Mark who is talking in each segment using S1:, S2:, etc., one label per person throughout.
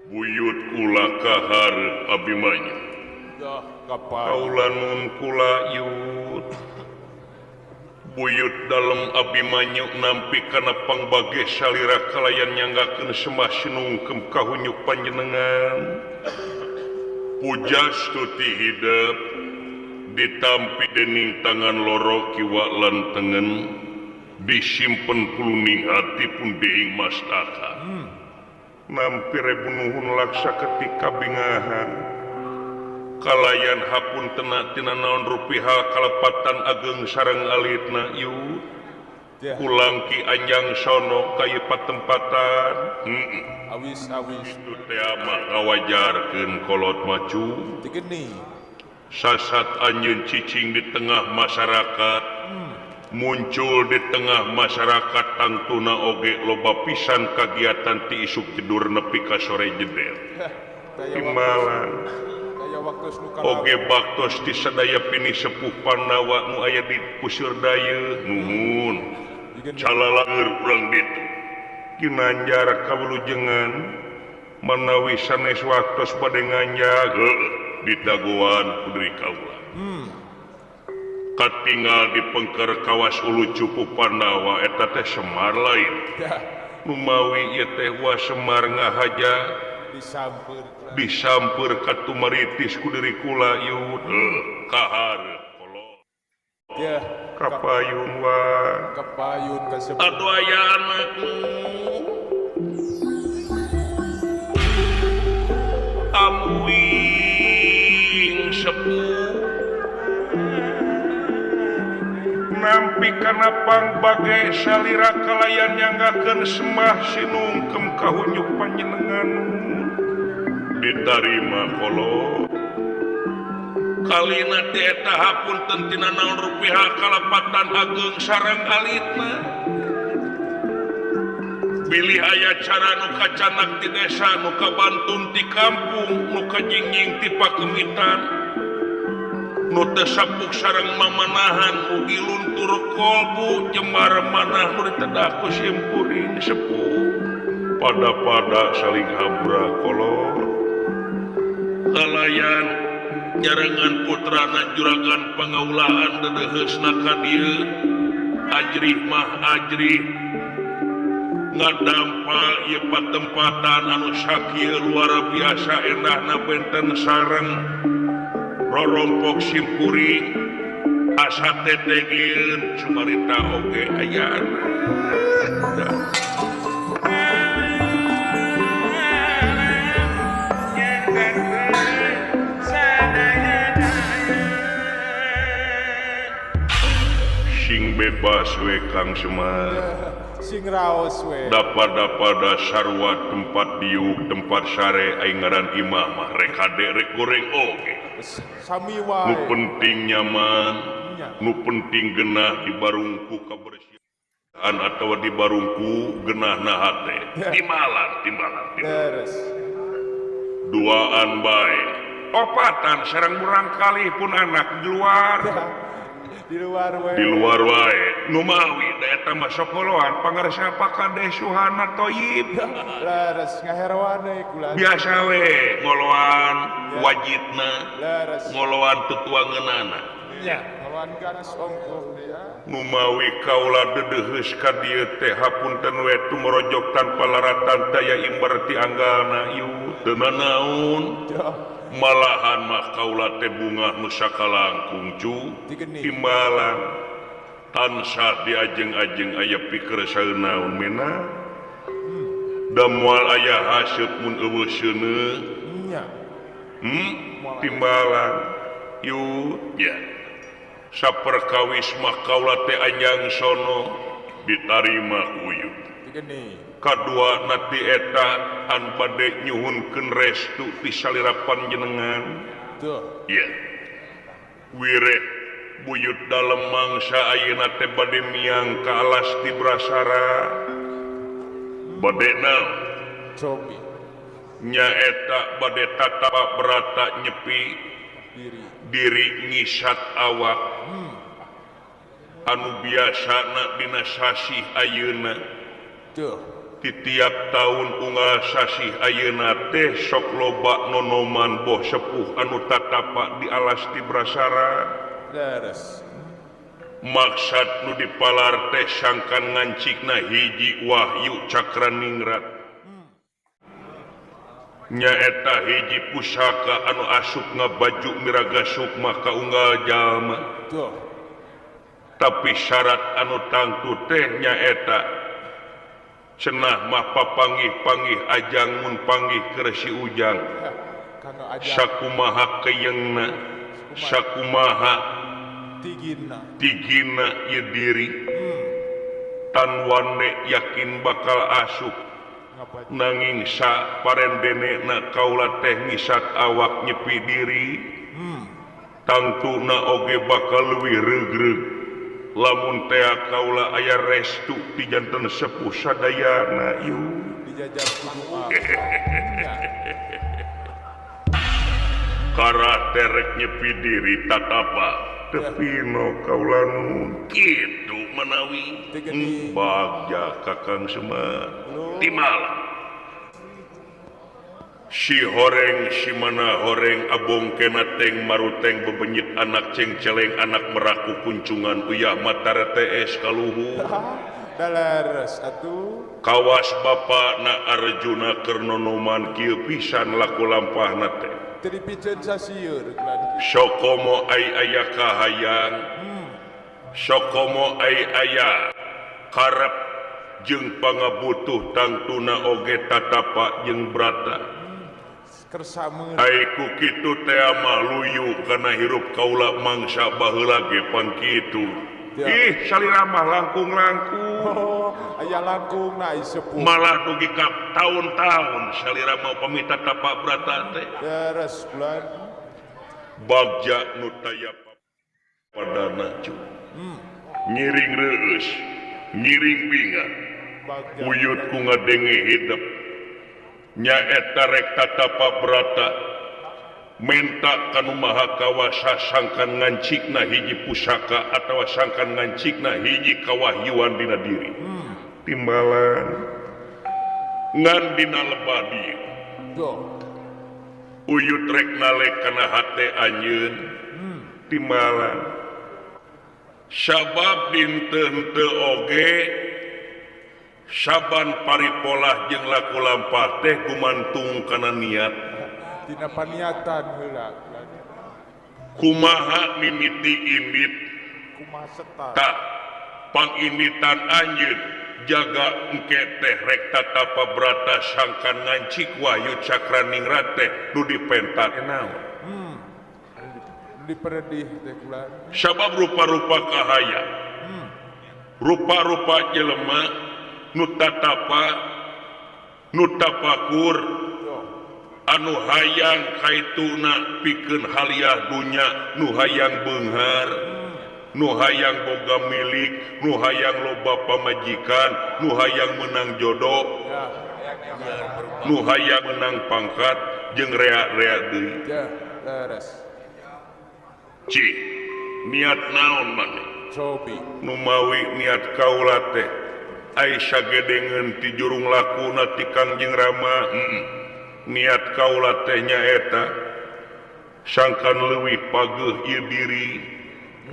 S1: Buyut kula kahar Abimanyu. Kaula nun kula yut. Buyut dalam Abimanyu nampi kana pangbage salira kalayan nyanggakeun semah sinungkem kahunyuk panjenengan. Pujas tuti hidup ditampi dening tangan loro kiwa lan tengen disimpen kuluning hati pun deing mastaka. Nampi rebunuhun laksa ketika bingahan kalayan hapun tenak tina naon rupiah kalepatan ageng sareng alitna yu kulangki anjang sono kayu patempatan
S2: awis
S1: itu teh mah ngawajarkeun kolot macu sasat anjeun cicing di tengah masyarakat muncul di tengah masyarakat tantuna oge loba pisan kagiatan ti isuk tidur nepi ka sore jeder timbalan oge baktos ti sadaya pini sepuh Pandawa nu aya di kusir daya nuhun calalaeur urang ditu kinanjar kawulujengan manawi sanes waktos bade nganjag di dagoan pudri kaula katinggal di pengker kawas ulu cupu Pandawa eta teh Semar lain numawi ieu teh wa Semar ngahaja disampeur ka tumaritis ku diri kula yud kahar kolot kapayun wa
S2: kapayun kasebut
S1: aduh aya anakku amuing sepuh nampi kana pangbage salira kalayan nyanggakeun semah sinungkem kahunyuk panjenengan ditarima kolot kalina teh eta hapunten tina naon rupiah kalepatan ageng sareng alitna bilih aya cara nu kacanak di desa nu kabantun ti kampung nu kajingjing ti pakemitan nu teu sapuk sareng mamanahan ugi luntur kolbu jembar manah nu ditedah ku simpuring sepuh pada saling habra kolot kalayan jarangan putrana juragan pangaulaan dedeheusna ka dieu ajrih mah ajrih ngadampal ieu patempatan anu sakieu luar biasa endahna benten sareng rorompok simpuring asa tetegieun sumarita oge aya sing bebas we Kang Semar
S2: sing raos we
S1: dapada sarwa tempat diuk tempat sare aing ngaran imah mah rek hade rek goreng oge
S2: sami wae
S1: nu penting nyaman nu penting genah di barungku kabersihan atawa di barungku genahna hate timbalan
S2: beres
S1: duaan bae opatan sareng murang kali pun anak di luar wae numawi da eta mah sokoloan pangaresa pakade suhana toyib
S2: leres ngaheroan deui kula
S1: biasa we ngoloan wajibna ngoloan tutuangeunana
S2: nya ngoloan ganas ongkoh dia
S1: numawi kaula dedeheus ka dieu teh hapunten we tumorojok tanpa laratan daya imbar ti anggalna ieu teu naon malahan mah kaula teh bunga nu sakalangkung cu timbalan tansah diajeng-ajeng aya pikeun saeunaun mena da moal aya haseup mun eueuh seuneu
S2: nya
S1: timbalan yu ya saperkawis mah kaula teh anjang sono ditarima uyuh kadua nanti eta an bade nyuhunkeun restu ti salira panjenengan ya wireh buyut dalem mangsa ayeuna teh bade miang ka alas ti Brasara bade naon
S2: cobi
S1: nya eta bade tatapa berata nyepi diri ngisat awak anu biasana dina sasih ayeuna di tiap tahun unggal sasih ayeuna teh sok loba nonoman boh sepuh anu tatapak di alas ti Brasara.
S2: Leres.
S1: Maksud nu dipalar teh sangkan ngancikna hiji Wahyu Cakraningrat. Nyaeta hiji pusaka anu asup ngabaju miraga sukma ka unggal jalma.
S2: Tuh.
S1: Tapi syarat anu tangtu teh nyaeta cenah mah papanggih-panggih ajang mun panggih keresi ujang.
S2: Kano aja
S1: Sakumaha keyeungna, sakumaha tigina ieu diri. Tan wane yakin bakal asup. Nanging sa parendenena kaula teh ngisat awak nyepi diri. Tangtuna oge bakal leuwih reug-reug. Lamun teh kaula aya restu di janten sepuh sadayana ieu.
S2: dijajar kudu
S1: Kara terek nyepi diri tatapa tepino kaula nun kitu menawi bagja Kakang Semar di malam. Si horeng si mana horeng abong kena teng maruteng bebenyit anak cengceleng anak meraku kuncungan uyah mata RTS kaluhu.
S2: Daleres atuh
S1: Kawas bapak na Arjuna kernonoman kieu pisan laku lampahna teh.
S2: teu dipikeun sasieun geulana.
S1: Sokomo ai aya kahayang. Sokomo ai aya karep jeung pangabutuh tangtuna oge tatapa jeung brata.
S2: Kersameun
S1: Aiku kitu teh mah luyu kana hirup kaula mangsa baheula ge pangkitu.
S2: Ya.
S1: Ih, salira mah langkung-langkung.
S2: oh aya langkung na sepuh
S1: Malah dugi ka tahun-tahun salira mau pamita tapak brata teh.
S2: Leres bulan
S1: Bagja nu taya padana cu. Nyiring reus, nyiring bingat.
S2: bagja
S1: Uyut ku ngadenge hidup. Nyaeta rek tatapa brata menta kanu maha kawasa sangkan ngancikna hiji pusaka atawa sangkan ngancikna hiji kawahyuan dina diri. Timbalan ngan dina lebadi
S2: tuh
S1: uyut rek nalek kana hate anjeun. Timbalan sabab dinten teu oge saban paripolah jeung laku lampah teh gumantung kana niat.
S2: dina paniatan heula bulan
S1: Kumaha mimiti indit
S2: kumaha setar
S1: tak panginitan anjeun jaga engke teh rek tatapa brata sangkan ngancik Wahyu Cakraningrat teh nu dipentat naon.
S2: diperedih teh bulan
S1: Sabab rupa-rupa kahaya. Rupa-rupa jelema nu tatapa nu tapakur
S2: tuh
S1: anu hayang kaituna pikeun haliah dunya nu hayang beunghar nu hayang boga milik nu hayang loba pamajikan nu hayang menang jodoh
S2: ya
S1: nu hayang menang pangkat jeung rea-rea deui.
S2: ya leres
S1: Ci niat naon maneh
S2: cobi
S1: nu mawi niat kaula teh ai sagedengeun ti jurung lakuna ti Kangjeng Rama. Niat kaula teh nyaeta sangkan leuwih pageuh ieu diri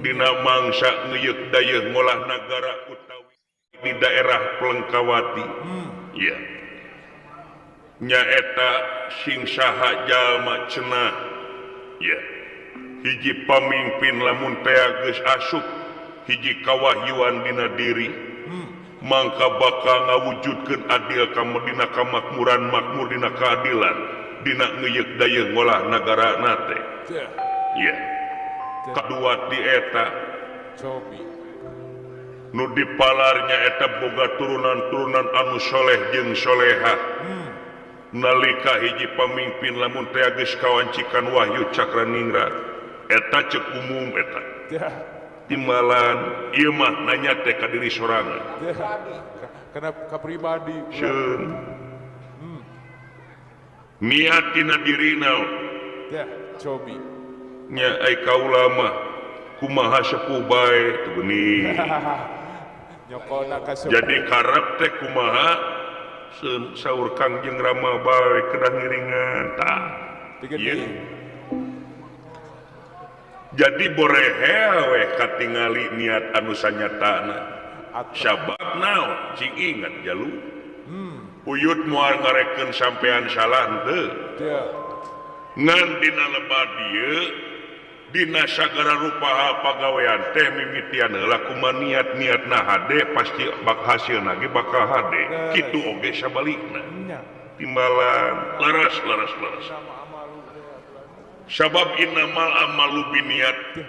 S1: dina mangsa ngeuyeuk dayeuh ngolah nagara utawi di daerah Pelengkawati. Ya. Nyaeta sing saha jalma cenah. Ya. Hiji pamimpin lamun teh geus asup hiji kawahyuan dina diri. Mangka bakal ngawujudkeun adil dina kamakmuran makmur dina keadilan dina ngeuyeuk dayeuh ngolah nagara teh.
S2: ya
S1: Ya. Kadua ti eta
S2: cobi
S1: nu dipalarnya eta boga turunan-turunan anu soleh jeung soleha. Nalika hiji pamimpin lamun teh geus kawancikan Wahyu Cakraningrat eta ceuk umum eta.
S2: ya
S1: Timbalan ieu mah nanya teh ka diri sorangan.
S2: ya karena ka pribadi bulan
S1: Ceun. Niat tina dirina
S2: ya cobi
S1: nya ai kaula mah kumaha sepuh bae teu bening.
S2: nyokona ka sepuh
S1: Jadi karep teh kumaha sahur Kangjeng Rama bae kedah ngiringan tah. Ieu. Jadi borehe we katingali niat anu sanyatana. Sabab naon cing ingat jalu. Uyut moal ngarekeun sampean salah henteu. Ngan dina lebah dieu dina sagara rupaha pagawean teh mimitian heula kumaha niat-niatna hade pasti hasilna ge bakal hade. Kitu oge sabalikna. Timbalan laras. Sabab innamal amalu biniat.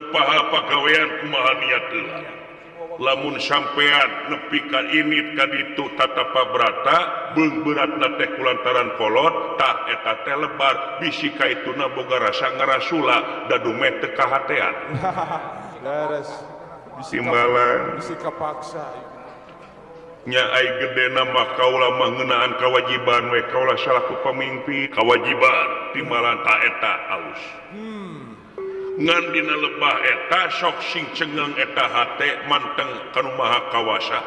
S1: Rupaha pagawean kumaha niat heula. Lamun sampean nepi ka init ka ditu tatapa brata beung beratna teh kulantaran kolot tah eta teh lebar bisi ka ituna boga rasa ngarasula da dume teu kahatean
S2: Laras bisi kapaksa
S1: nya ai gedena mah kaula mah ngeunaan kawajiban we kaula salaku pamingpin kawajiban timbalan ta eta aus ngan dina lebah eta sok sing cengeng eta hate manteng kanu maha kawasa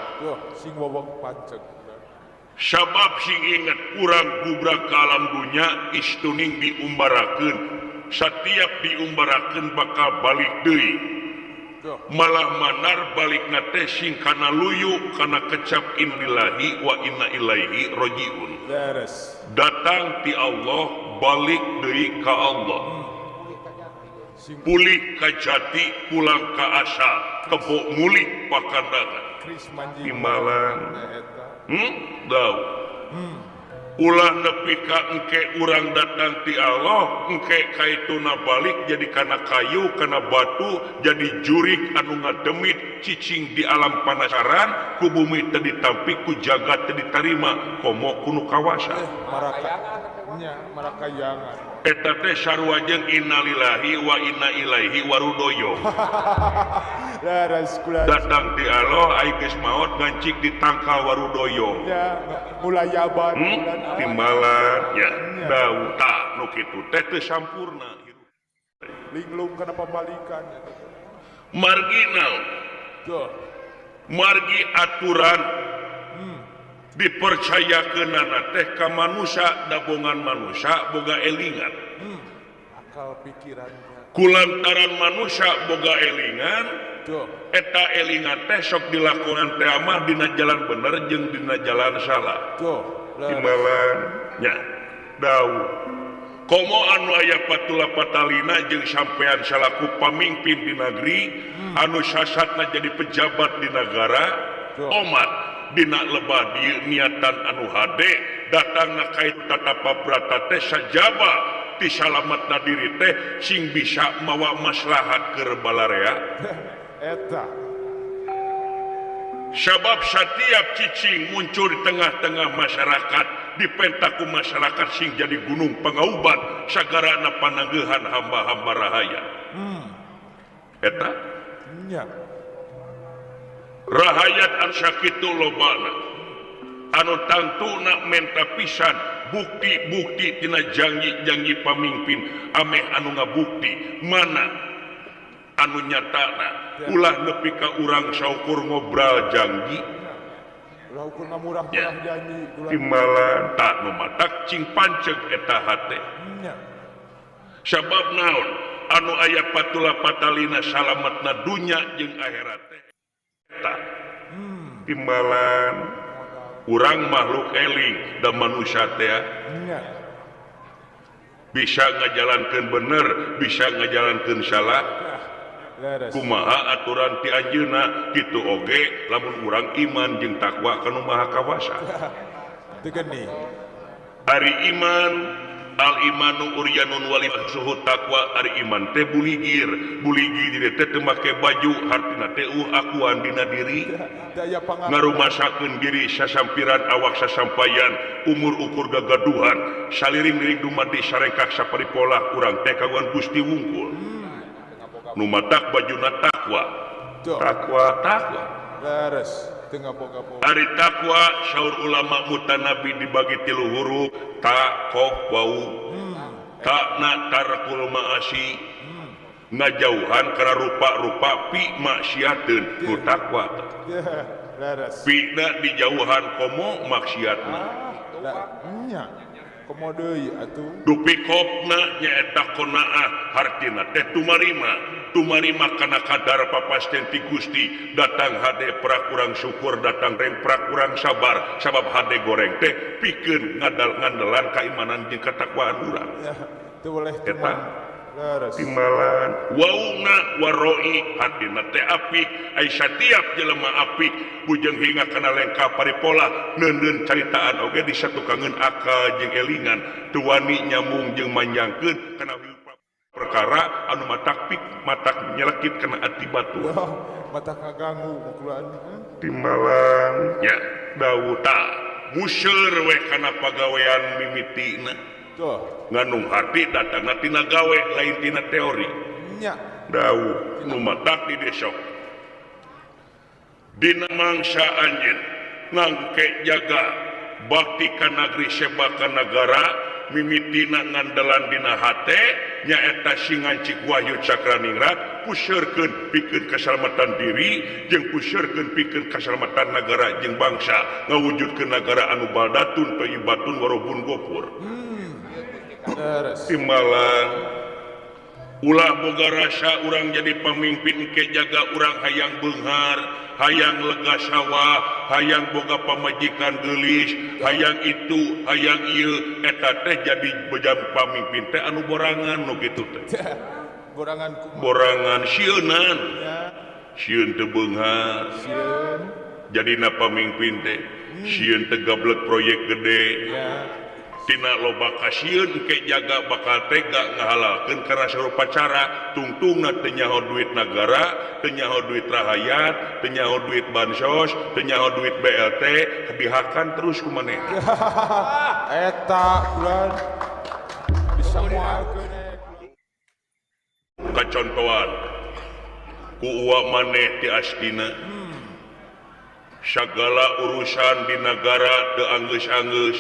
S2: sing wawang panceng
S1: sabab sing inget urang gubrak ka alam dunya istuning diumbarakeun satiap diumbarakeun bakal balik deui malah manar balikna teh sing kana luyu kana kecap inlillahi wa inna ilaihi rajiun datang ti Allah balik deui ka Allah pulih ka jati pulang ka asal kebo mulih pakandangan timbalan daw ulah nepi ka engke urang datang ti Allah engke kaituna balik jadi kana kayu kana batu jadi jurik anu ngademit cicing di alam panasaran ku bumi teu ditampi ku jagat teu ditarima komo kuno kawasa
S2: marakayangan
S1: eta teh sarua jeung innalillahi wa inna ilaihi warudoyo datang ti Allah ai geus maot ngancik di tangkal warudoyo
S2: mulayaban
S1: timbalan ya dau tah nu kitu teh teu sampurna
S2: linglung kana pambalikan
S1: margi naon margi aturan dipercayakeunana teh ka manusia dabongan manusia boga elingan
S2: akal pikirannya
S1: kulantaran manusia boga elingan eta elingan teh sok dilakonan teh mah dina jalan bener jeung dina jalan salah timbalan nya daw komo anu aya patula patalina jeung sampean salaku pamimpin di negeri anu sasatna jadi pejabat di negara omat dina lebah dieu niatan anu hade datangna kait tatapa brata teh sajaba ti salametna diri teh sing bisa mawa maslahat keur balarea
S2: eta
S1: sabab setiap cicing muncul di tengah-tengah masyarakat dipentaku masyarakat sing jadi gunung pangaubat sagarana panangeuhan hamba-hamba rahaya eta rahayat anu sakitu lobana anu tangtuna menta pisan bukti-bukti tina janji-janji pamimpin ameh anu ngabukti mana anu nyatana ulah nepi ka urang saukur ngobrol janji
S2: ulah ukur ngamurah-murah janji
S1: timbalan tak nu matak cing panceg eta hate sabab naon anu aya patula patalina salametna dunya jeung akhirat eta timbalan urang makhluk eling dan manusia teh bisa ngajalankeun bener bisa ngajalankeun salah kumaha aturan ti anjeunna kitu oge lamun urang iman jeung takwa kana maha kawasa
S2: tegeni
S1: ari iman al imanu uryanun wali suhu takwa ari iman teh buligir diri teh teu make baju hartina teh akuan dina diri ngarumasakeun diri sasampiran awak sasampayan umur ukur gagaduhan saliring-liring dumadi sarengkak saparipola urang teh kagungan Gusti wungkul nu matak bajuna takwa
S2: beres tengah boga-boga
S1: ari takwa saur ulama mutanabi dibagi 3 huruf taqwa takna tarkul maasi ngajauhan kana rupa-rupa pi maksiateun nu takwa
S2: leres.
S1: Pina di jauhan komo maksiatna.
S2: Nya. Komo deui atuh.
S1: Dupi kopna nyaeta konaah hartina teh tumarima kana kadar papasten ti Gusti datang hade prakurang syukur datang reng prakurang sabar sabab hade goreng teh pikeun ngandelan keimanan jeung katakwaan urang.
S2: Ya, teu boleh
S1: Eta
S2: cuman leres.
S1: timbalan wauna waroi hatina teh apik ai satiap jelema apik bujeng hinga kana lengkap paripola neundeun caritaan oge disatukangeun akal jeung elingan teu wani nyambung jeung manjangkeun kana perkara anu matak nyelekit kana ati batu.
S2: Mata kaganggu mukulan.
S1: Timbalan ya dawuta museur we kana pagawean mimitina.
S2: Tuh.
S1: Nganu hati datangna tina gawe lain tina teori.
S2: Nya.
S1: Dawu nu matak di desok. Dina mangsa anjeun ngangke jaga bakti ka nagri sebaka negara mimitina ngandelan dina hate nyaeta singancik wahyu cakraningrat puseurkeun pikeun kasalamatan diri jeung puseurkeun pikeun kasalamatan negara jeung bangsa ngawujudkeun negara anu baldatun thayyibatun warobun gopur. Timbalan ulah boga rasa urang jadi pamimpin ke jaga urang hayang beunghar hayang lega sawah hayang boga pamajikan geulis hayang itu hayang ieu eta teh jadi bejam pamimpin teh anu borangan nu kitu teh. Borangan sieunan sieun teu beunghar jadina pamimpin teh sieun teu gablek proyek gede tina loba kasieun ke jaga bakal tega ngahalalkeun kana sarupa cara tungtungna teu nyaho duit nagara teu nyaho duit rahayat teu nyaho duit bansos teu nyaho duit BLT dihakan terus ku manehna.
S2: Eta bulan bisa moalkeun
S1: kacontohan ku uwa maneh ti astina sagala urusan di negara teu anggeus-anggeus.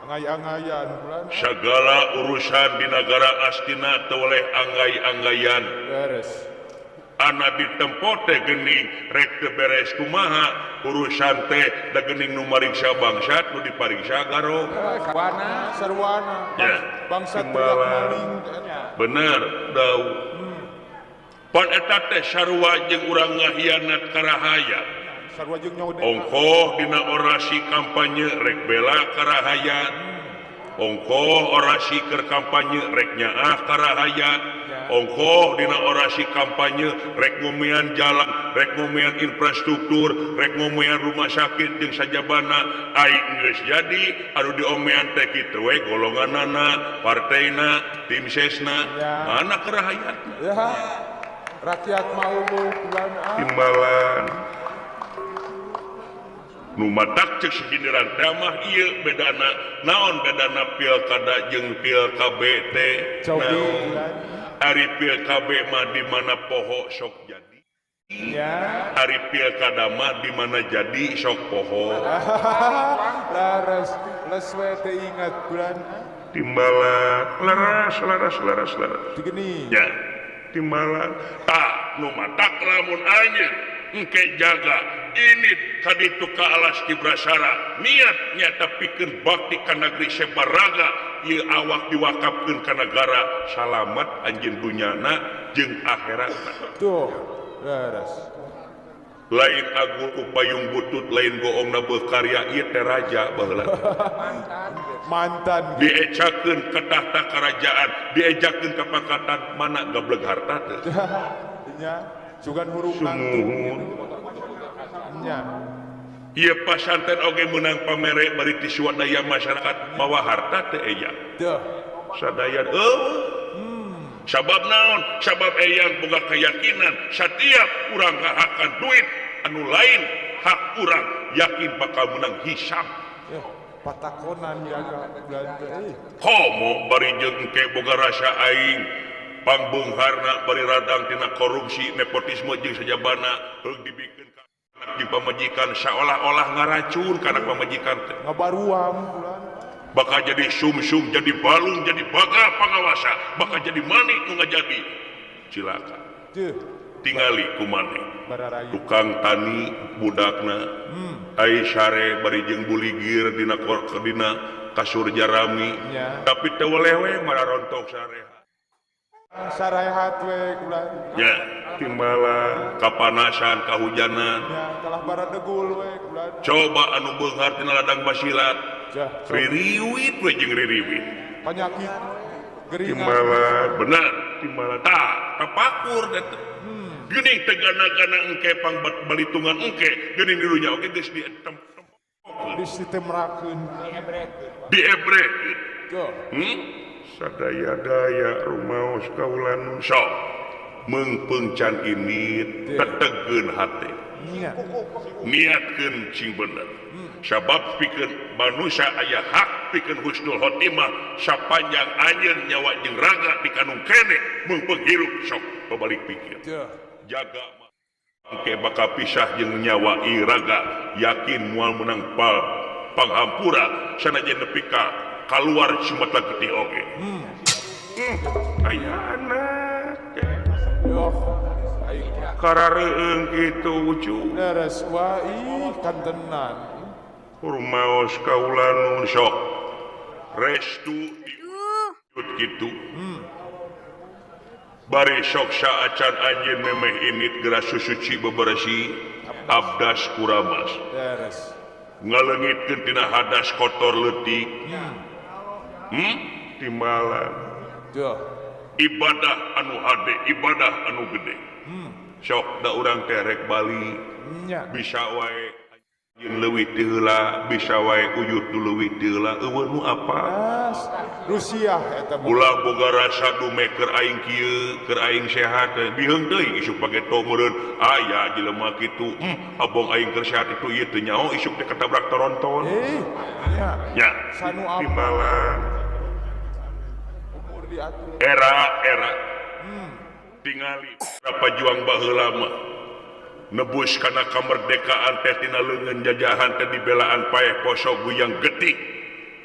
S2: Angai-angaian bulan.
S1: Sagala urusan di negara astina teu oleh anggai-anggayan.
S2: Beres.
S1: Ana ditempo teh geuning rek teu beres kumaha urusan teh da geuning nu mariksa bangsat nu dipariksa garo.
S2: Sarwana.
S1: Ya.
S2: Bangsa
S1: Timbalan.
S2: maling.
S1: Bener dau. Pan eta teh sarua jeung urang ngahianat karahayat.
S2: Sarua jeung nyaho
S1: Ongkoh dina orasi kampanye rek bela karahayat. Ongkoh orasi keur kampanye rek nyaah karahayat. Ongkoh dina orasi kampanye rek ngomean jalan, rek ngomean infrastruktur, rek ngomean rumah sakit jeung sajabana aing geus jadi anu diomean teh kitu we golonganana, partaina, tim sesna, mana karahayatna.
S2: Ya. Rakyat mau bulan.
S1: Timbalan nu matak ceuk sahinderan teh mah ieu bedana naon bedana pilkada jeung pilkab teh naon ari pilkab mah di mana poho sok jadi
S2: Ya.
S1: ari pilkada mah di mana jadi sok poho.
S2: Laras we teu ingat bulan.
S1: Timbalan laras
S2: Digini.
S1: ya timbalan nu matak lamun anjeun engke jaga ini kaditu ka alas Kibrasara niat nyata pikeun bakti ka negeri sebaraga ieu awak diwakafkeun ka negara salamet anjeun dunyana jeung akhiratna.
S2: Tuh. Laras.
S1: Lain agung ku payung butut lain goongna bekarya ieu teh raja baheula.
S2: Mantan.
S1: Diecakeun ka tahta kerajaan diejakeun ka pangkatan mana gablek harta teh.
S2: Nya. Sugan huruf
S1: Sumuhun.
S2: Nya.
S1: Ieu pasanten oge meunang pamere bari ti swadaya masyarakat mawa harta teh eya.
S2: Tuh.
S1: Sadaya sabab naon? Sabab eyang boga keyakinan setiap urang ngahakan duit anu lain hak urang yakin bakal menang hisab.
S2: Patakonan jaga bulan teh.
S1: Komo bari jeung engke boga rasa aing pangbeungharna bari radang tina korupsi nepotisme jeung sajabana heug dibikeun ka anak jeung pamajikan seolah-olah ngaracun kana pamajikan teh.
S2: Ngabaruam bulan.
S1: Bakal jadi sumsum, jadi balung, jadi baga pangawasa, bakal jadi manik nu ngajadi cilaka.
S2: Tuh.
S1: tingali kumane
S2: bararayu
S1: tukang tani budakna ai sare bari jeung buligir dina kasur jarami
S2: nya
S1: tapi teu lewe mararontok sareha
S2: sarehat we kulan
S1: nya timbalan kapanasan kahujanan
S2: nya kalah baradegul we kulan
S1: coba anu beunghar tina ladang basilat
S2: jah
S1: ririwit we jeung ririwit
S2: penyakit geringan
S1: timbalan benar timbalan tah tapakur eta geuning teh gana-gana engke pang balitungan engke geuning dirunya oge geus dietem
S2: di sistem rakeun
S1: diebrekeun
S2: tuh
S1: sadaya-daya rumaos kaulan sok meungpeung can ini tetegeun hate
S2: nya
S1: niatkeun cing bener sabab pikeun manusia aya hak pikeun husnul khotimah sapanjang anjeun nyawa jeung raga dikanung kene meungpeung hirup sok pabalik pikir
S2: tuh
S1: jaga engke bakal pisah jeung nyawa ieu raga yakin moal menang panghampura sanajan nepi ka kaluar Sumatera Getih oge aya anak
S2: yo aing
S1: karareung kitu ucu
S2: beres wae kantenan
S1: rumaos kaulan nun sok restu diut kitu bari sok saacan anjeun memeh init geura susuci bebersih abdas kuramas
S2: beres
S1: ngaleungitkeun tina hadas kotor leutik timbalan
S2: tuh
S1: ibadah anu hade ibadah anu gede sok da urang terek bali
S2: nya
S1: bisa wae anjeun leuwih ti heula bisa wae uyut nu leuwih ti heula eueuh nu apa
S2: Rusia eta
S1: ulah boga rasa dume keur aing kieu keur aing sehat biheung deui isuk pake tongeureun aya jelema kitu abong aing keur sehat itu ieu teu nyaho isuk teh katabrak toronton
S2: nya
S1: nya
S2: sanu apa
S1: timbalan
S2: umur diatur
S1: era tingali berapa juang baheula mah nebus kana kamerdekaan teh tina leungeun jajahan teh dibelaan paeh poso guyang getih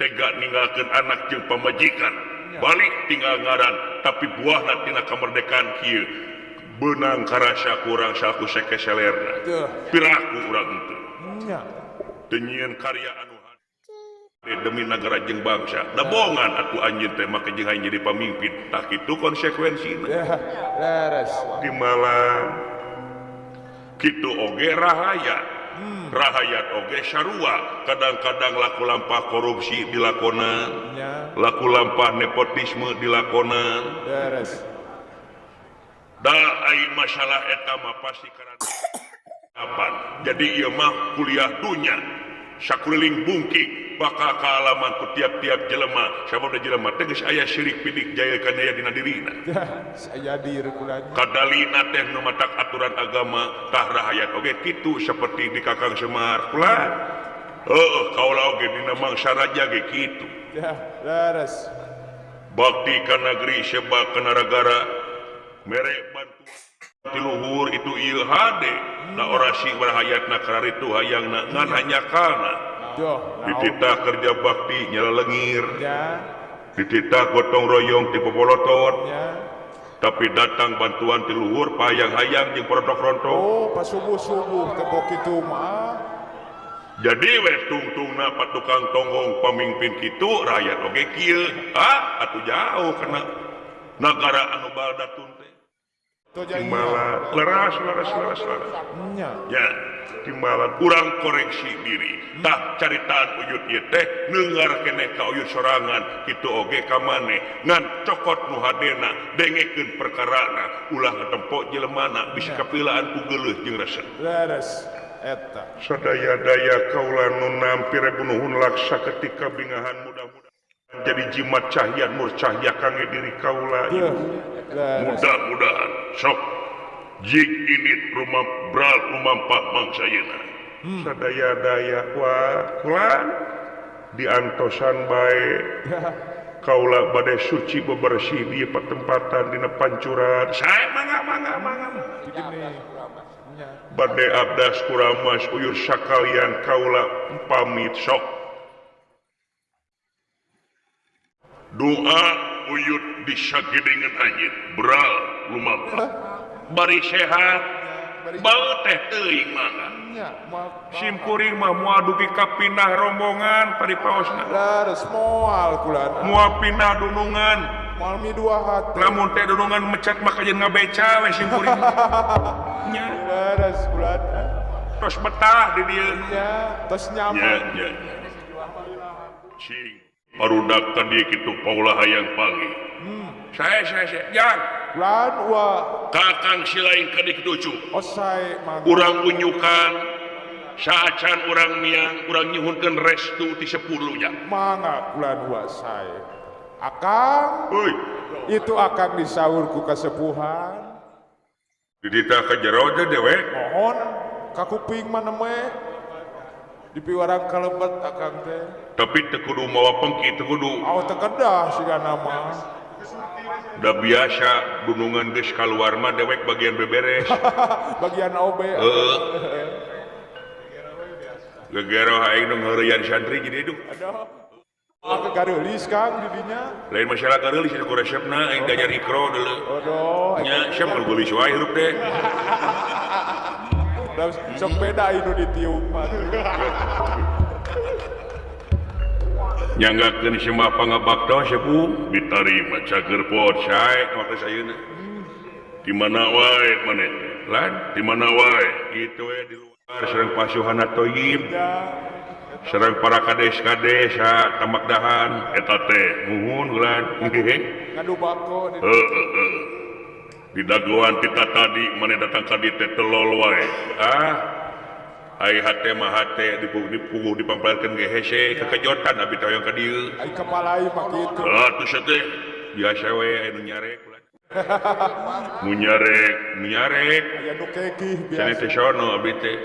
S1: tega ninggalkeun anak jeung pamajikan balik tinggal ngaran tapi buahna tina kamerdekaan kieu beunang karasa kurang saku seke selerna
S2: tuh
S1: piraku urang teu
S2: nya
S1: teu nyieun karya anu demi negara jeung bangsa da bohongan atuh anjeun teh make jeung aing jadi pamimpin tah kitu konsekuensina
S2: ya beres
S1: di malam kitu oge rahayat rahayat oge sarua kadang-kadang laku lampah korupsi dilakonan
S2: nya
S1: laku lampah nepotisme dilakonan
S2: beres
S1: da ai masalah eta mah pasti karena kapan jadi ieu mah kuliah dunya sakeliling bungkik bakal kaalaman ku tiap-tiap jelema sabab da jelema teh geus aya syirik pidik jaya kana aya dina dirina
S2: saya dir kulan
S1: kadalina teh nu matak aturan agama tah rahayat oge kitu saperti di Kakang Semar kulan kaula oge dina mangsa raja ge kitu
S2: ya beres
S1: bakti ka negeri sebab ka negara mere bantuan ti luhur itu ieu hade da orasi rahayatna kararitu hayangna ngan hanyakalna
S2: tuh
S1: dititah kerja bakti nyala lengir
S2: nya
S1: dititah gotong royong ti popolotot
S2: nya
S1: tapi datang bantuan ti luhur payang-hayang jeung rontok-rontok
S2: oh pas subuh-subuh tepok itu mah
S1: jadi we tungtungna patukang tonggong pamimpin kitu rakyat oge kieu atuh jauh kana negara anu baldatun teh timbalan leras
S2: nya
S1: ya timbalan kurang koreksi diri tah caritaan uyut ieu teh neungar keneh ka uyut sorangan kitu oge ka maneh ngan cokot nu hadena dengekeun perkarana ulah ngatempo jelemana bisa kapilaan ku geuleuh jeung rasa
S2: beres eta
S1: sadaya-daya kaula nu nampi rebunuhun laksa ketika bingahan mudah-mudahan jadi jimat cahya nur cahya kangge diri kaula
S2: tuh beres
S1: mudah-mudahan sok jig init rumah bral lumampah mangsa yeuna sadaya-daya kulan diantosan bae kaula bade suci bebersih di patempatan dina pancuran sae mangga
S2: begini nya
S1: bade abdas kuramas uyur sakalian kaula pamit sok doa uyut disagedengan anjeun bral lumampah bari sehat bau teh teuing mah
S2: nya
S1: sim kuring mah moal dugi ka pindah rombongan paripaosna
S2: laras moal kulan
S1: moal pindah dunungan
S2: malmi dua hati
S1: lamun teh dunungan mecat maka jeung ngabeca we sim kuring nya
S2: laras kulan
S1: tos betah di dieu
S2: nya tos
S1: nya
S2: nyaman
S1: nya cing barudak tadi kitu paula hayang pagi saya jang
S2: kulan wa
S1: kakang silain kadik ducu
S2: osai mang
S1: urang unyukan saacan urang miang urang nyuhunkeun restu ti sepuluhnya
S2: mangga kulan wa sai akang
S1: euy
S2: itu akan disaurku kasepuhan
S1: di dita ka jero teh dewek
S2: mohon kakuping mana me di piwarang kalebet akang teh
S1: tapi teu kudu mawa pengki teu kudu
S2: aw tekedah siga nama
S1: da biasa dunungan geus kaluar mah dewek bagian beberes
S2: bagian OB
S1: gegero aing nu ngeureyan santri jadi duh
S2: aduh aku gareulis kang didinya
S1: lain masalah gareulis ku resepna aing dajar ikro deuleu
S2: aduh
S1: nya siap kalau geulis wae hirup teh
S2: sok beda itu ditiup
S1: nyanggakeun simah pangabakta sepuh ditarima cager pot sae waktu sayeuna di mana wae maneh lan di mana wae kitu we di luar sareng pasuhan toyib sareng para kades-kades tamakdahan eta teh nuhun ulan
S2: ngadu bako
S1: di dagoan kita tadi maneh datang ka dieu teh telol wae ai hate mah hate dipuguh dipampalkeun ge hese kekejotan abi toyong ka dieu
S2: ai kepalai mah kitu
S1: atuh teh biasa we anu nyarek nu nyarek
S2: aya nu kekih
S1: cenah
S2: biasa
S1: teh sono abi teh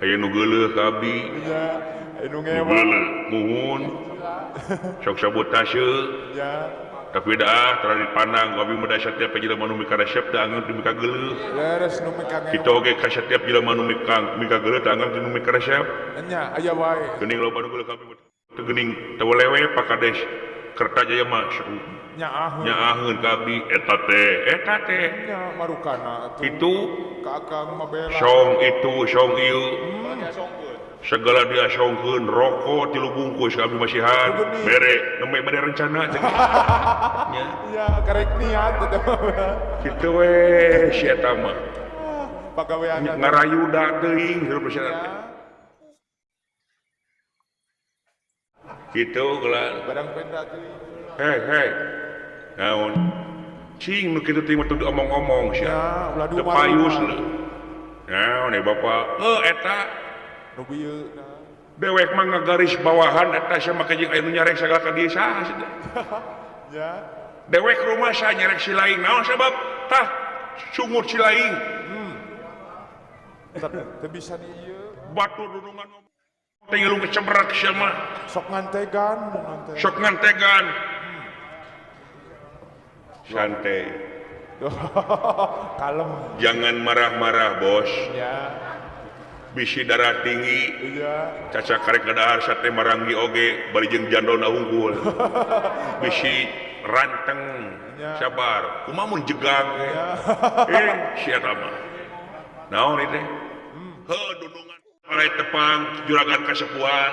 S1: aya nu geuleuh ka abi
S2: nya aya nu
S1: nu
S2: ngewa
S1: geuleuh muhun sok sabotase
S2: nya
S1: tapi dah terlalu dipandang abi mah setiap jelema nu mika resep teh angeun teu mika geuleuh
S2: leres nu mika
S1: kita oge ka setiap jelema nu mika geuleuh teh angeun teu mika resep
S2: nya aya wae
S1: geuning loba nu geuleuh ka abi teu geuning teu lewe pakades Kertajaya mah nyaaheun ka abi eta teh
S2: nya marukana
S1: itu
S2: kakang mah bela
S1: song ieu segala dia songkeun rokok 3 bungkus ka abi masihan bere nembe bade rencana nya
S2: ya karek niat eta
S1: kitu we si eta mah
S2: pagawean
S1: ngarayu da teuing hirup syarat kitu gelan
S2: barang penda teh
S1: hei naon cing nu kitu teh mah teu omong-omong sia
S2: ulah
S1: teu payus leuh naon bapak eta
S2: nu bieu
S1: dewek mah ngagaris bawahan eta sia make jeung aya nu nyarek sagala ka dieu saha sia
S2: ya
S1: dewek rumah sa nyarek si laing naon sabab tah sungut si laing
S2: teu bisa di ieu
S1: batu dunungan teh ngilu kecebrak sia mah
S2: sok ngantegan
S1: santai
S2: kalem
S1: jangan marah-marah bos
S2: ya
S1: bisi darah tinggi
S2: iya
S1: caca karek gadahar sate maranggi oge bari jeung jandona unggul bisi ranteng sabar kumaha mun jegang sia eta mah naon ieu teh heuh dunungan parai tepang juragan kasepuhan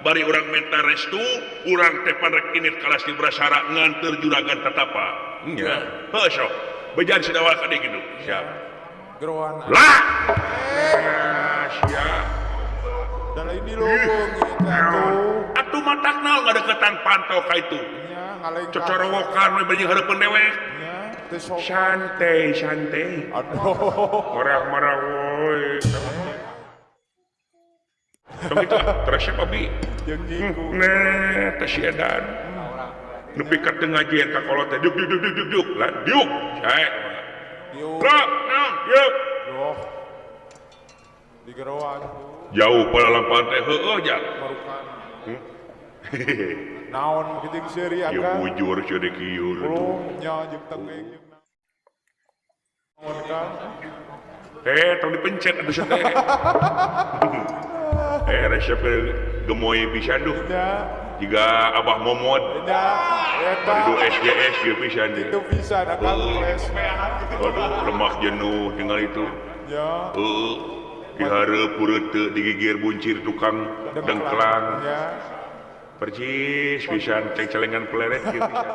S1: bari urang minta restu urang teh pandrek init kalas dibrasara nganteur juragan tatapa nya heuh sok bejan sidawal ka dieu kitu siap
S2: geroan
S1: lah siap
S2: dan ini loh gitu
S1: atuh matak naon ngadeukeutan pantau ka itu
S2: nya ngaleng
S1: cocorowokan we bari hareupeun dewek
S2: nya teu sok
S1: santai
S2: aduh
S1: marah-marah woi tong itu teresep abi
S2: jeung kiku
S1: nah teh si edan nepi ka teu ngajieun ka kolot teh duk lah diuk sae
S2: yuk
S1: lah naon yuk
S2: yoh di geroan
S1: jauh pada lampaan teh heueuh ja
S2: marukan naon kitu seuri
S1: ieu
S2: akan
S1: bujur seueur kieu
S2: ulung nya jeung tengeng jeung naon kan
S1: tong dipencet atuh teh resep gemoy pisan duh
S2: nya
S1: Jika Abah Momod
S2: nya eta
S1: Itu SJS dia pisan dia.
S2: itu bisa akang les
S1: Aduh, lemak jenuh dengan itu.
S2: ya
S1: Diharap purete digigir buncir tukang dengklang.
S2: ya
S1: Percis pisan cek celengan peleret kieu pisan.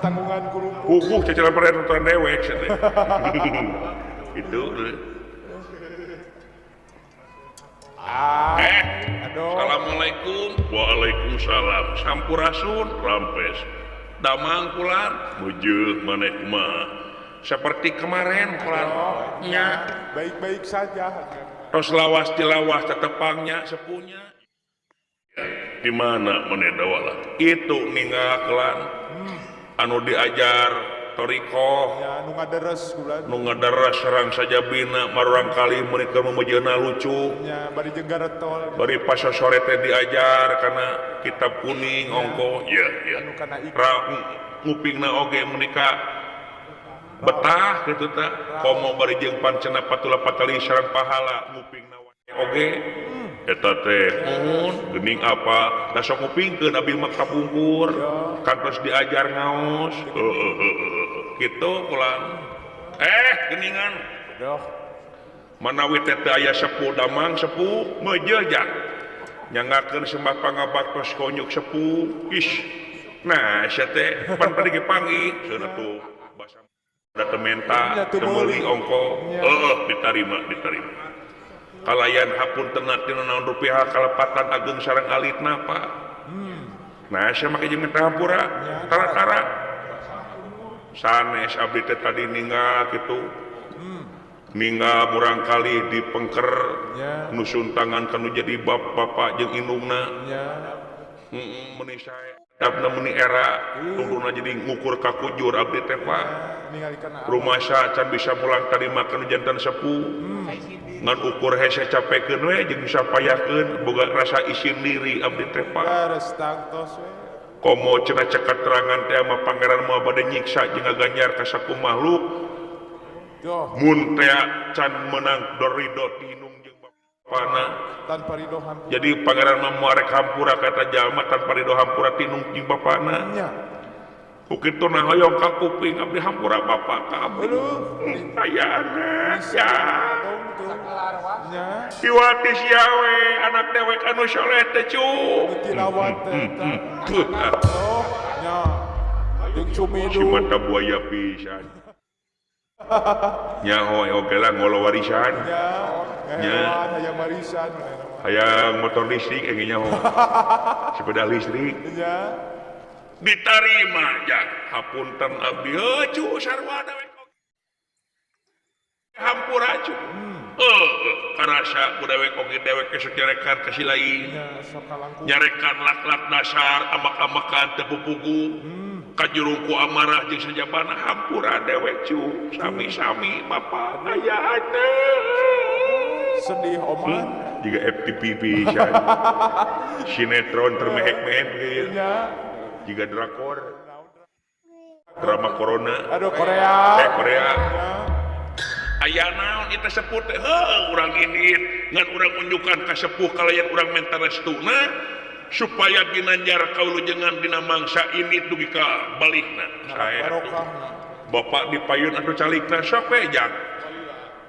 S2: tanggungan kurumpul
S1: Kukuh cek celengan peleret nonton dewek cenah. Itu.
S2: aduh
S1: Assalamualaikum. Waalaikumsalam. Sampurasun rampes. Damang kulan mujeuh maneh kumaha. Seperti kemarin kulan nya
S2: baik-baik saja
S1: tos lawas tilawas tetepangnya sepunya. Di mana maneh dawala? Itu ninggalkeun anu diajar toriko
S2: ya nu ngaderes kulan
S1: nu ngadaras serang saja bina marurang kali mereka memujeuna lucu.
S2: nya bari jeung garetol
S1: Bari pas sore teh diajar karena kitab kuning ongko ya
S2: anu kana
S1: ngupingna oge menika betah gitu teh komo bari jeung pancena patula patali sareng pahala ngupingna oge eta teh nuhun geuning apa da sok ngupingkeun abi mah kapungkur kantos diajar ngaos kitu kulan geuningan
S2: aduh
S1: manawi teh aya sepuh damang sepuh meujeujak nyangakeun sembah pangabaktos konyuk sepuh ish nah sia teh pan tadi ge panggih cenah tuh basa da tementa temeuli ongko diterima kalayan hapuntenna tina naon rupiah kalepatan ageng sareng alitna Pak nah sia make jeung minta hampura tara-tara sanes abdi teh tadi ninggal kitu ninggal murang kali di pengker nusun tangan kanu jadi bapak jeung indungna meuni sae dapna meuni era tungtuna jadi ngukur ka kujur abdi teh Pak rumah sa can bisa mulang tadi makan jantan sepuh ngan ukur hese capekeun we jeung bisa payakeun boga rasa isin diri abdi teh Pak
S2: gares tangtos we
S1: komo cenah cek keterangan teh mah pangeran moal bade nyiksa jeung ngaganjar ka saku makhluk mun teh can menang dorido tinung jeung bapana
S2: tanpa ridho hampura
S1: jadi pangeran mah moal rek hampura kata jalma tanpa ridho hampura tinung jeung bapana
S2: nya
S1: ukitu nah hoyong ka kuping abdi hampura bapak ka abdi ayaana ya
S2: nya
S1: diwati siawe anak dewek anu soleh teh cu
S2: tilawat oh nya jeung cumidu
S1: si mata buaya pisan nya hoy oge lah ngolo warisan
S2: nya aya marisan
S1: hayang motor listrik engenya ho sepeda listrik
S2: nya
S1: diterima jak hapunten abdi cu sarwa dewek hampura cu karasa dewek oge dewek kesuk nyarekan ka si lain
S2: nya sok kalangkung
S1: nyarekan lak-lak dasar amak-amakan teu pupugu kajurungku amarah jeung sajabana hampura dewek cu sami-sami bapak ayaana
S2: sedih oman
S1: juga FTP pisan sinetron termehek-mehek gitu
S2: nya
S1: juga drakor drama corona
S2: aduh Korea
S1: Korea aya naon eta sepuh teh urang ini ngan urang unjukan ka sepuh kalayan urang minta restuna supaya ginanjar kaulu jengan dina mangsa ini dugi ka balikna sae
S2: barokahna
S1: bapak dipayun atuh calikna sok we jang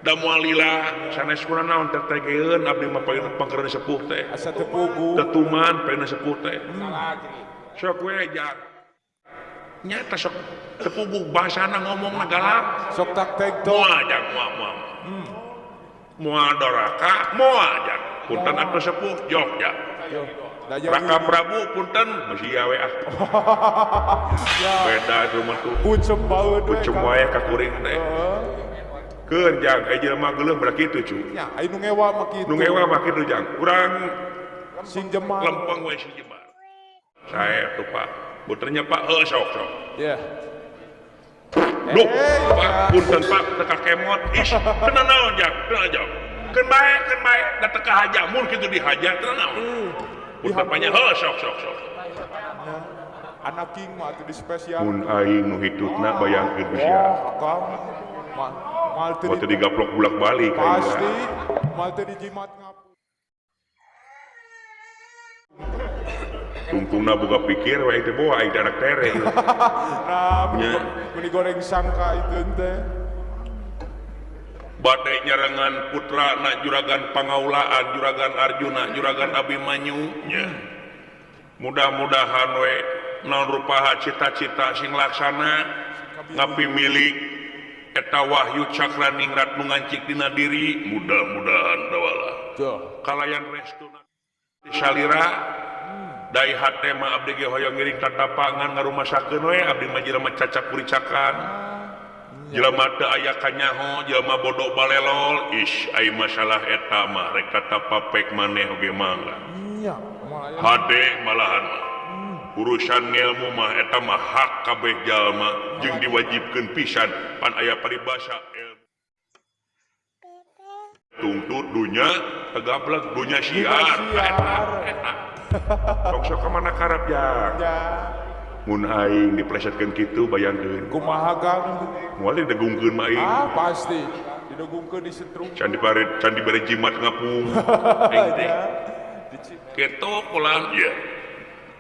S1: da moal lila sanes kurang naon teh tegeun abdi mah payun pangkeun sepuh teh
S2: asa teu pugu
S1: tetuman payun sepuh teh sok we jang nyata sok tepugu bahasana ngomongna galak
S2: sok tak tektok
S1: moal jang moal moal doraka moal jang punten atuh sepuh Jogja Raka Prabu punten masih yawe beda itu mah tuh
S2: kucem baeud we
S1: kucem wae ka kuring teh keun jang aya jelema geuleuh berak kitu cu
S2: nya aya nu ngewa mah kitu
S1: nu ngewa mah kitu jang urang
S2: sing jemah
S1: lempeng we si jembar sae tuh Pak puternya Pak sok
S2: ya
S1: duh Pak punten Pak teka kemot ish kena naon jang keun bae da teka haja mun kitu dihaja teu naon punten panya sok
S2: anak king mah atuh di spesial
S1: mun aing nu hitutna bayangkeun sia
S2: akam mal teu
S1: waktu digaplok bulak-balik
S2: pasti mal teu dijimat ngapu
S1: tungtungna boga pikir wae teh boa aing anak tere.
S2: Nah,
S1: Nya.
S2: meni goreng sangka itu teh.
S1: Badai nyarangan putra na juragan Pangaulaan, juragan Arjuna, juragan Abimanyu. Nya. Mudah-mudahan we naon rupaha cita-cita sing laksana ngapi milik eta wahyu cakra ningrat nu ngancik dina diri, mudah-mudahan dawala.
S2: Tuh.
S1: Kalayan restuna salira dai hate mah abdi ge hoyong ngiring tatapangan ngarumasakeun we abdi mah jelema cacak kuricakan. Jelema teu aya kanyaho, jelema bodoh balelol, ai masalah eta mah rek tatapapek maneh oge mangga.
S2: Nya,
S1: Hade malahan mah. Urusan ilmu mah eta mah hak kabeh jalma jeung diwajibkeun pisan pan aya paribasa ilmu. Tungtut dunya tegablek dunya siar. Eta. Tong sok ka mana karap jang.
S2: Ya,
S1: Mun aing diplesetkeun kitu bayangkeun.
S2: kumaha gang?
S1: Moal didegungkeun mah aing.
S2: Pasti. Didegungkeun di setrum.
S1: Can dibere jimat ngapung. Aing teh. Kitu kulan ya.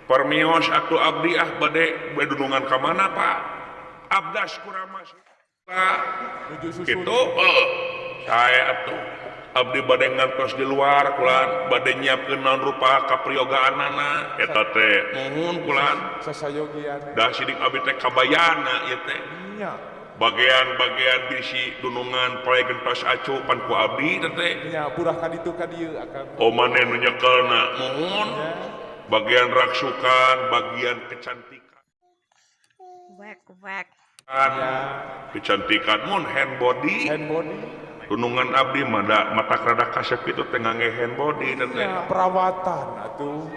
S1: Permios atuh abdi bade bedunungan ka mana Pak? Abdas kuramas.
S2: Nuju susun.
S1: Kitu saya atuh abdi bade ngantos di luar kulan bade nyiapkeun naon rupa kapriogaanana eta teh nuhun kulan.
S2: Sasayogian.
S1: Da sidik abdi teh kabayana ieu teh.
S2: Nya.
S1: Bagian-bagian bisi dunungan poe gentos acu pan ku abdi teh.
S2: Nya burah ka ditu ka dieu akan.
S1: O maneh nu nyekelna nuhun.
S2: Ya.
S1: Bagian raksukan, bagian kecantikan.
S3: Wek.
S1: Kecantikan mun hand body.
S2: Hand body.
S1: Tunungan abdi mata rada kasep itu tengah hand body teh.
S2: Ya, perawatan atuh.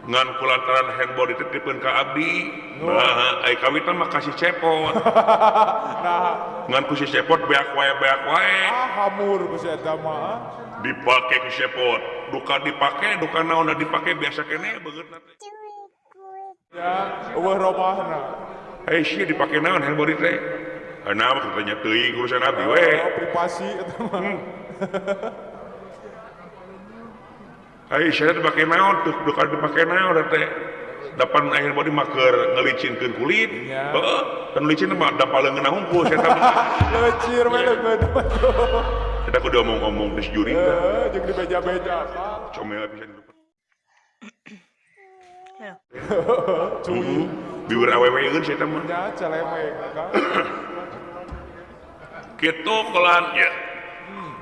S1: Ngan kulantaran hand body teh dipikeun ka abdi. Nah, ai kawitan mah kasih cepot.
S2: Nah,
S1: Ngan ku si cepot beak wae.
S2: hamur ku si eta mah.
S1: Dipake ku cepot. Duka dipake, duka naonna dipake biasa kene begeutna teh.
S2: Ya, eueuh romahna.
S1: Hei sia dipake naon hand body teh? Nah, katanya teuing urusan abdi we.
S2: Privasi eta mah.
S1: Ai saya dipake naon tuh, duka dipake naon teh. Dapan akhir body maker ngelicinkeun kulit.
S2: Ya.
S1: Heeh, kan licin mah dapaleungeun hungkul saya mah.
S2: Lecir we leungeun.
S1: Kita kudu omong-omong di juri.
S2: Jeung di beja-beja.
S1: Comel pisan.
S2: Cuy.
S1: Biwir awewe-eun saya mah.
S2: Ya, celemeng kan.
S1: Kitu kelan ya.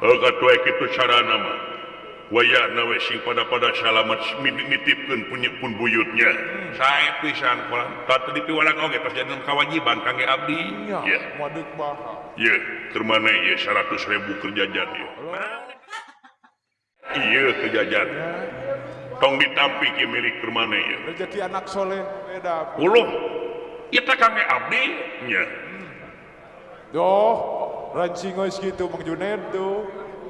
S1: Katuh kitu carana mah. Wayahna we sing pada salamet nitipkeun pun buyutnya. Sae pisan kelan. Tatu dipiwalang oge tos jadi kewajiban kangge abdi.
S2: Ya, waduk baha.
S1: Ya, kermana ya 100.000 kerjajan ya. Iya kerjajan. Tong ditampi ke milik kermana ya.
S2: Rezeki anak soleh beda.
S1: Uluh, kita kangge abdi nya.
S2: Doh, rancing geus kitu Mang Junaid tuh.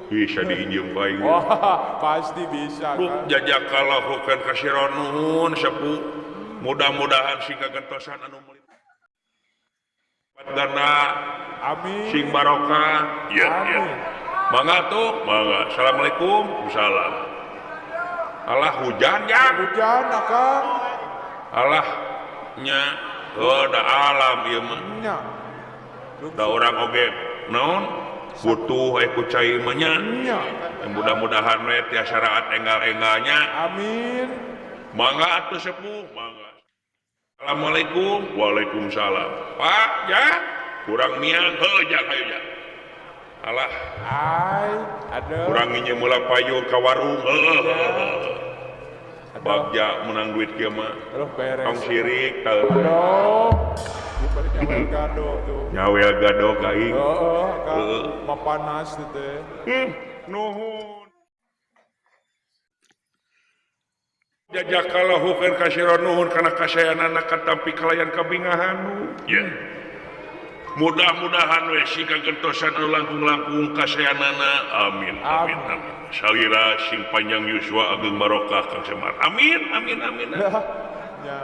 S1: Bisa diinjem bae.
S2: Wah, pasti bisa
S1: Duh,
S2: kan.
S1: jajakallah bukan kasiron nuhun sepuh. Mudah-mudahan sing kagentosan anu meuli. Dana
S2: Amin.
S1: sing barokah. Ya, ya.
S2: Amin.
S1: Mangga tuh, mangga. Assalamualaikum. Salam. Allah hujan ya.
S2: Hujan akang.
S1: Allah nya da alam ieu mah.
S2: Nya.
S1: Da urang oge naon butuh ku cai mah nya.
S2: Nya.
S1: Mudah-mudahan we tiasa raat enggal-enggalnya.
S2: Amin.
S1: Mangga atuh sepuh, mangga. Assalamualaikum. Waalaikumsalam. Pak, ya. Kurang miang heuh jak hayu jak. Alah,
S2: Ai, ada.
S1: kurang nginjem meula payung ka warung. Bagja menang duit kieu mah.
S2: Aduh beres.
S1: Tong sirik teu.
S2: Aduh. Dibalik nyawel gado tuh.
S1: Nyawel gado ka aing.
S2: Heeh, kan mah panas tuh teh.
S1: Nuhun. Jajakallah hukeun kasiron nuhun kana kasayanana katampi kalayan kabingahan. Ya. Mudah-mudahan we sing kagentosan anu langkung-langkung kasayanana. Amin. Amin. Amin. Salira sing panjang yuswa ageng barokah Kang Semar. Amin. Amin. Amin.
S2: Ya.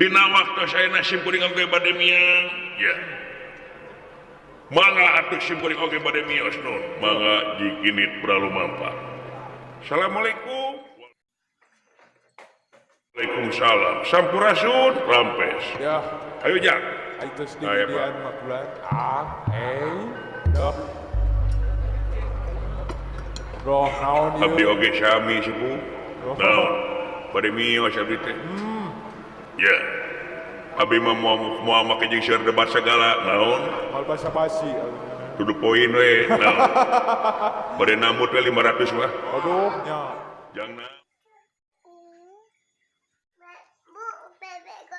S1: Dina waktu saya sim kuring oge bade miang. Ya. Mangga atuh sim kuring oge bade mios nun. Mangga jikinit pralu mampa. Assalamualaikum. Waalaikumsalam. Sampurasun, rampes.
S2: Ya,
S1: Ayo jak.
S2: itu
S1: Ayo, Pak.
S2: sedikit mak bulan. Dah. Roh naon
S1: Abdi
S2: ieu?
S1: oge sami sepuh. Naon? Pada mio abdi teh. Ya. Abi mah mau make jeung seur debat segala. Naon?
S2: Mal basa-basi.
S1: Tuduh poin we. Naon? Bade namut we 500 mah.
S2: Aduh, nya.
S1: Jangan.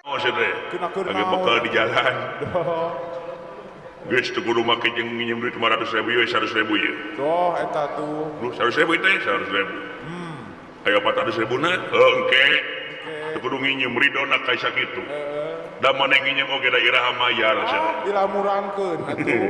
S1: Oh, sedih.
S2: Kena-kena.
S1: Lagi bekal di jalan.
S2: Dah.
S1: Geus teu kudu make jeung nginjem duit 500.000 we 100.000 ye.
S2: Toh eta tuh.
S1: Lu 100.000 teh 100.000. Aya 400.000 na? Engke. Teu kudu nginjem ridona kaisa kitu. Da maneh nginjem oge da iraha mayar cenah.
S2: Dilamurangkeun atuh.